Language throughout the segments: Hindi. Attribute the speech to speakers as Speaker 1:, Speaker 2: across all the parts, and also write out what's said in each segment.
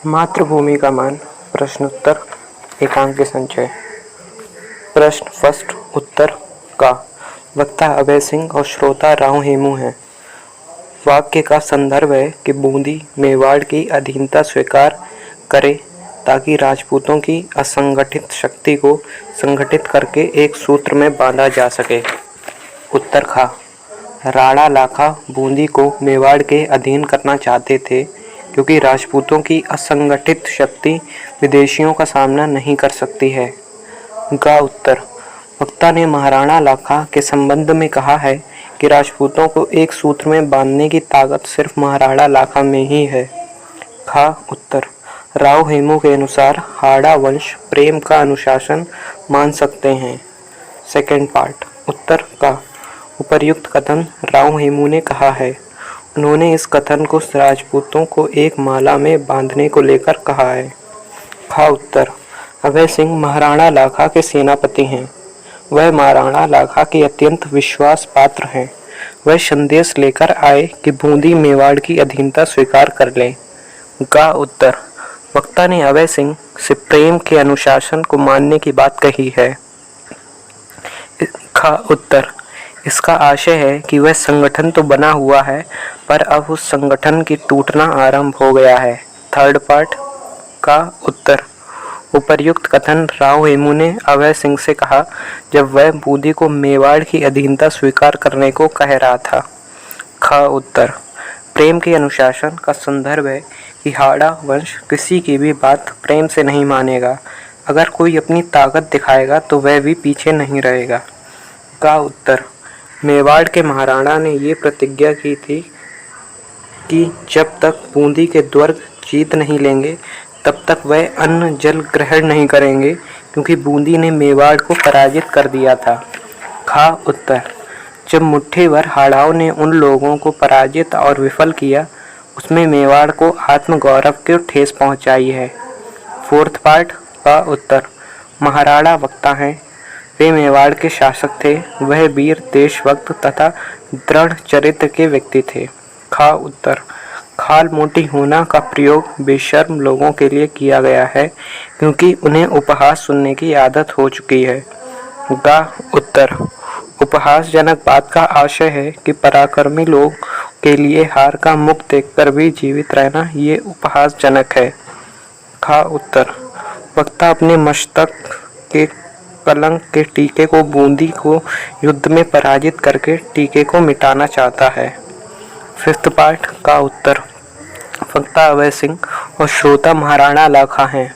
Speaker 1: मातृभूमि का मान। प्रश्नोत्तर एकांक के संचय। प्रश्न फर्स्ट उत्तर का। वक्ता अभय सिंह और श्रोता राव हेमू हैं। वाक्य का संदर्भ है कि बूंदी मेवाड़ की अधीनता स्वीकार करे ताकि राजपूतों की असंगठित शक्ति को संगठित करके एक सूत्र में बांधा जा सके। उत्तर खा। राणा लाखा बूंदी को मेवाड़ के अधीन करना चाहते थे क्योंकि राजपूतों की असंगठित शक्ति विदेशियों का सामना नहीं कर सकती है। गा उत्तर। वक्ता ने महाराणा लाखा के संबंध में कहा है कि राजपूतों को एक सूत्र में बांधने की ताकत सिर्फ महाराणा लाखा में ही है। खा उत्तर। राव हेमू के अनुसार हाड़ा वंश प्रेम का अनुशासन मान सकते हैं। Second part. उत्तर का। उपर्युक्त कथन राव हेमू ने कहा है। उन्होंने इस कथन को राजपूतों को एक माला में बांधने को लेकर कहा है। खा उत्तर। अभय सिंह महाराणा लाखा के सेनापति हैं। वह महाराणा लाखा के अत्यंत विश्वास पात्र हैं। वह संदेश लेकर आए कि बूंदी मेवाड़ की अधीनता स्वीकार कर लें। गा उत्तर। वक्ता ने अभय सिंह से प्रेम के अनुशासन को मानने की बात कही है। खा उत्तर। इसका आशय है कि वह संगठन तो बना हुआ है पर अब उस संगठन की टूटना आरंभ हो गया है। Third part. का उत्तर। उपर्युक्त कथन राव हेमू ने अभय सिंह से कहा जब वह बूंदी को मेवाड़ की अधीनता स्वीकार करने को कह रहा था। खा उत्तर। प्रेम के अनुशासन का संदर्भ है कि हाड़ा वंश किसी की भी बात प्रेम से नहीं मानेगा। अगर कोई अपनी ताकत दिखाएगा तो वह भी पीछे नहीं रहेगा। का उत्तर। मेवाड़ के महाराणा ने ये प्रतिज्ञा की थी कि जब तक बूंदी के दुर्ग जीत नहीं लेंगे तब तक वह अन्न जल ग्रहण नहीं करेंगे क्योंकि बूंदी ने मेवाड़ को पराजित कर दिया था। खा उत्तर। जब मुट्ठी भर हाड़ाओं ने उन लोगों को पराजित और विफल किया उसमें मेवाड़ को आत्मगौरव को ठेस पहुंचाई है। Fourth part. का उत्तर। महाराणा वक्ता हैं। वे मेवाड़ के शासक थे। वह वीर देशभक्त तथा दृढ़ चरित्र के व्यक्ति थे। खा उत्तर। खाल मोटी होना का प्रयोग बेशर्म लोगों के लिए किया गया है क्योंकि उन्हें उपहास सुनने की आदत हो चुकी है। गा उत्तर। उपहासजनक बात का आशय है कि पराक्रमी लोग के लिए हार का मुख देखकर भी जीवित रहना ये उपहासजनक है। खा उत्तर। वक्ता अपने मस्तक के कलंक के टीके को बूंदी को युद्ध में पराजित करके टीके को मिटाना चाहता है। Fifth part. का उत्तर। वक्ता अभय सिंह और श्रोता महाराणा लाखा हैं।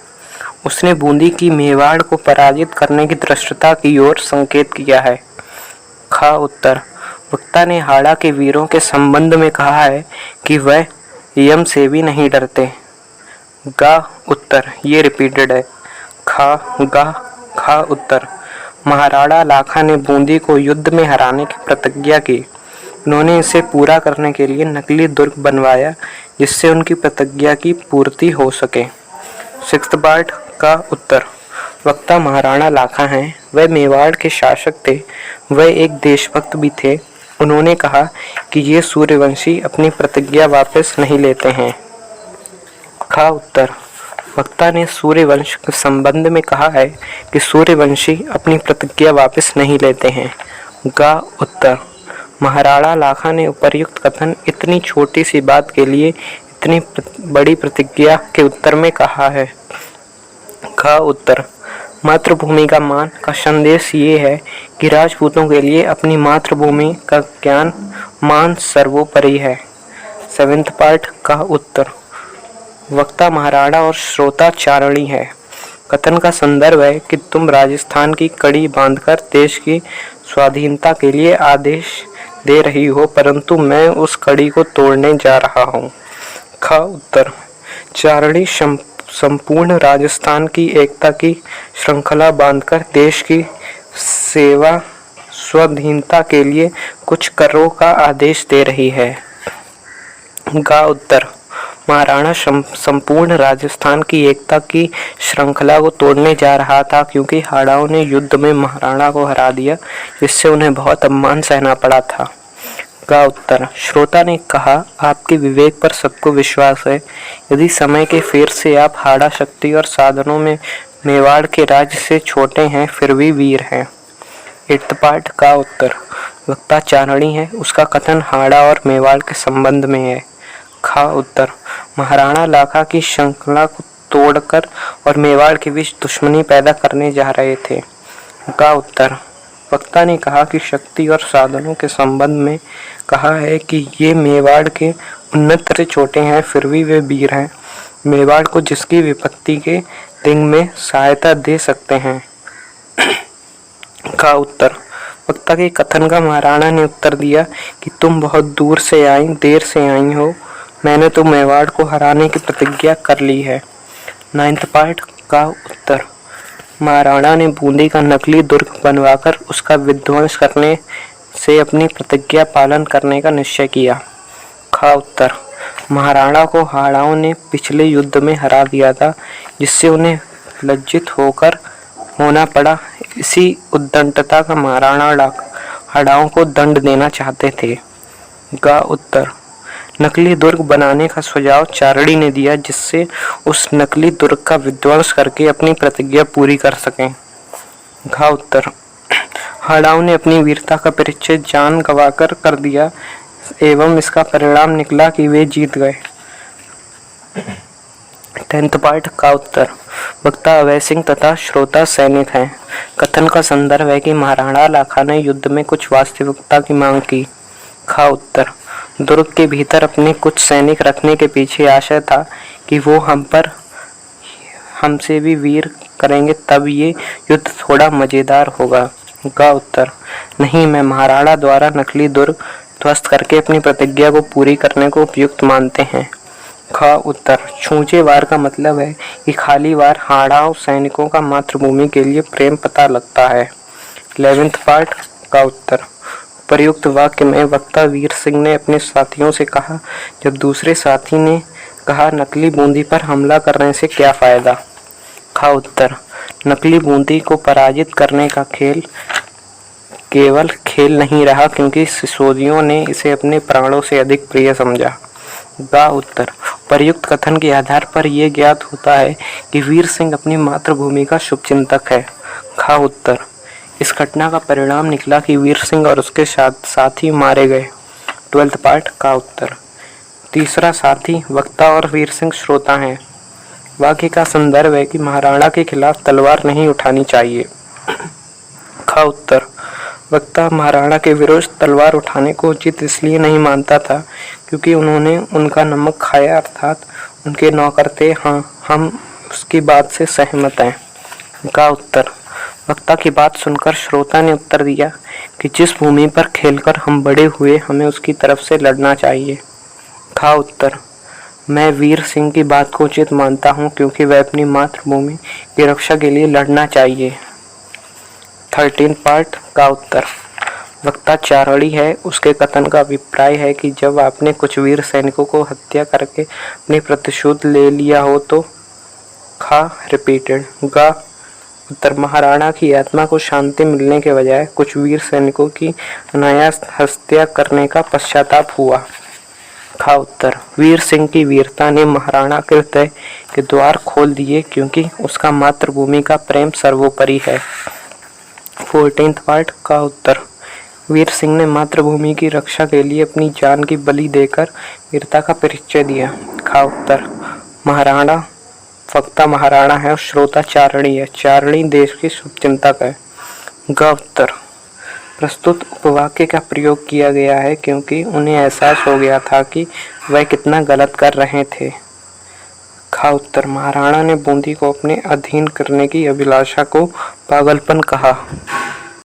Speaker 1: उसने बूंदी की मेवाड़ को पराजित करने की धृष्टता की ओर संकेत किया है। खा उत्तर। वक्ता ने हाड़ा के वीरों के संबंध में कहा है कि वह यम से भी नहीं डरते। गा उत्तर। ये रिपीटेड है। खा उत्तर। महाराणा लाखा ने बूंदी को युद्ध में हराने की प्रतिज्ञा की। उन्होंने इसे पूरा करने के लिए नकली दुर्ग बनवाया जिससे उनकी प्रतिज्ञा की पूर्ति हो सके। Sixth part. का उत्तर। वक्ता महाराणा लाखा हैं। वह मेवाड़ के शासक थे। वह एक देशभक्त भी थे। उन्होंने कहा कि ये सूर्यवंशी अपनी प्रतिज्ञा वापस नहीं लेते हैं। खा उत्तर। वक्ता ने सूर्यवंश के संबंध में कहा है कि सूर्यवंशी अपनी प्रतिज्ञा वापस नहीं लेते हैं। गा उत्तर। महाराणा लाखा ने उपर्युक्त कथन इतनी छोटी सी बात के लिए इतनी बड़ी प्रतिज्ञा के उत्तर में कहा है। गा उत्तर। मातृभूमि का मान का संदेश ये है कि राजपूतों के लिए अपनी मातृभूमि का ज्ञान मान सर्वोपरि है। Seventh part. का उत्तर। वक्ता महाराणा और श्रोता चारणी है। कथन का संदर्भ है कि तुम राजस्थान की कड़ी बांधकर देश की स्वाधीनता के लिए आदेश दे रही हो परंतु मैं उस कड़ी को तोड़ने जा रहा हूँ। खा उत्तर। चारणी संपूर्ण राजस्थान की एकता की श्रृंखला बांधकर देश की सेवा स्वाधीनता के लिए कुछ करों का आदेश दे रही है। गा उत्तर। महाराणा संपूर्ण राजस्थान की एकता की श्रृंखला को तोड़ने जा रहा था क्योंकि हाड़ाओं ने युद्ध में महाराणा को हरा दिया जिससे उन्हें बहुत अपमान सहना पड़ा था। का उत्तर। श्रोता ने कहा, आपके विवेक पर सबको विश्वास है। यदि समय के फेर से आप हाड़ा शक्ति और साधनों में मेवाड़ के राज्य से छोटे हैं, फिर भी वीर हैं। 8th पार्ट का उत्तर। वक्ता चारणी है, उसका कथन हाड़ा और मेवाड़ के संबंध में है। खा उत्तर। महाराणा लाखा की श्रृंखला को तोड़कर और मेवाड़ के बीच दुश्मनी पैदा करने जा रहे थे। का उत्तर। वक्ता ने कहा कि शक्ति और साधनों के संबंध में कहा है कि ये मेवाड़ के उन्नत से छोटे हैं, फिर भी वे वीर हैं। मेवाड़ को जिसकी विपत्ति के दिन में सहायता दे सकते हैं। का उत्तर। वक्ता के कथन का महाराणा ने उत्तर दिया कि तुम बहुत दूर से आई, देर से आई हो। मैंने तो मेवाड़ को हराने की प्रतिज्ञा कर ली है। 9th पार्ट का उत्तर। महाराणा ने बूंदी का नकली दुर्ग बनवाकर उसका विध्वंस करने से अपनी प्रतिज्ञा पालन करने का निश्चय किया। खा उत्तर। महाराणा को हाड़ाओं ने पिछले युद्ध में हरा दिया था, जिससे उन्हें लज्जित होना पड़ा। इसी उद्दंडता का महाराणा हाड़ाओं को दंड देना चाहते थे। गा उत्तर। नकली दुर्ग बनाने का सुझाव चारणी ने दिया, जिससे उस नकली दुर्ग का विध्वंस करके अपनी प्रतिज्ञा पूरी कर सकें। घा उत्तर। हाड़ाओं ने अपनी वीरता का परिचय जान गंवाकर कर दिया एवं इसका परिणाम निकला कि वे जीत गए। 10th पार्ट का उत्तर। वक्ता अभय सिंह तथा श्रोता सैनिक हैं। कथन का संदर्भ है कि महाराणा लाखा ने युद्ध में कुछ वास्तविकता की मांग की। खा उत्तर। दुर्ग के भीतर अपने कुछ सैनिक रखने के पीछे आशय था कि वो हमसे भी वीर करेंगे, तब ये युद्ध थोड़ा मजेदार होगा। का उत्तर। नहीं, मैं महाराणा द्वारा नकली दुर्ग ध्वस्त करके अपनी प्रतिज्ञा को पूरी करने को उपयुक्त मानते हैं। खा उत्तर। छूछे वार का मतलब है कि खाली वार हाड़ाओं सैनिकों का मातृभूमि के लिए प्रेम पता लगता है। 11th पार्ट का उत्तर। प्रयुक्त वाक्य में वक्ता वीर सिंह ने अपने साथियों से कहा, जब दूसरे साथी ने कहा नकली बूंदी पर हमला करने से क्या फायदा। खा उत्तर। नकली बूंदी को पराजित करने का खेल केवल खेल नहीं रहा, क्योंकि सिसोदियों ने इसे अपने प्राणों से अधिक प्रिय समझा। गा उत्तर। प्रयुक्त कथन के आधार पर यह ज्ञात होता है कि वीर सिंह अपनी मातृभूमि का शुभचिंतक है। खा उत्तर। इस घटना का परिणाम निकला कि वीर सिंह और उसके साथी मारे गए। 12th पार्ट का उत्तर। तीसरा साथी वक्ता और वीर सिंह श्रोता हैं। वाक्य का संदर्भ है कि महाराणा के खिलाफ तलवार नहीं उठानी चाहिए। खा उत्तर। वक्ता महाराणा के विरुद्ध तलवार उठाने को उचित इसलिए नहीं मानता था क्योंकि उन्होंने उनका नमक खाया, अर्थात उनके नौकर थे। हाँ, हम उसकी बात से सहमत हैं। का उत्तर। वक्ता की बात सुनकर श्रोता ने उत्तर दिया कि जिस भूमि पर खेलकर हम बड़े हुए, हमें उसकी तरफ से लड़ना चाहिए। खा उत्तर। मैं वीर सिंह की बात को उचित मानता हूँ क्योंकि वह अपनी मातृभूमि की रक्षा के लिए लड़ना चाहिए। 13th पार्ट का उत्तर। वक्ता चारणी है, उसके कथन का अभिप्राय है कि जब आपने कुछ वीर सैनिकों को हत्या करके अपनी प्रतिशोध ले लिया हो तो। खा रिपीटेड। गा उत्तर। महाराणा की आत्मा को शांति मिलने के बजाय कुछ वीर सैनिकों की अनायास हत्या करने का पश्चाताप हुआ। खा उत्तर। वीर सिंह की वीरता ने महाराणा के हृदय के द्वार खोल दिए क्योंकि उसका मातृभूमि का प्रेम सर्वोपरि है। 14th पार्ट का उत्तर। वीर सिंह ने मातृभूमि की रक्षा के लिए अपनी जान की बलि देकर वीरता का परिचय दिया। खा उत्तर। महाराणा वक्ता महाराणा है और श्रोता चारणी है। चारणी देश की शुभचिंतक है। ग उत्तर। प्रस्तुत उपवाक्य का प्रयोग किया गया है क्योंकि उन्हें एहसास हो गया था कि वह कितना गलत कर रहे थे। खा उत्तर। महाराणा ने बूंदी को अपने अधीन करने की अभिलाषा को पागलपन कहा।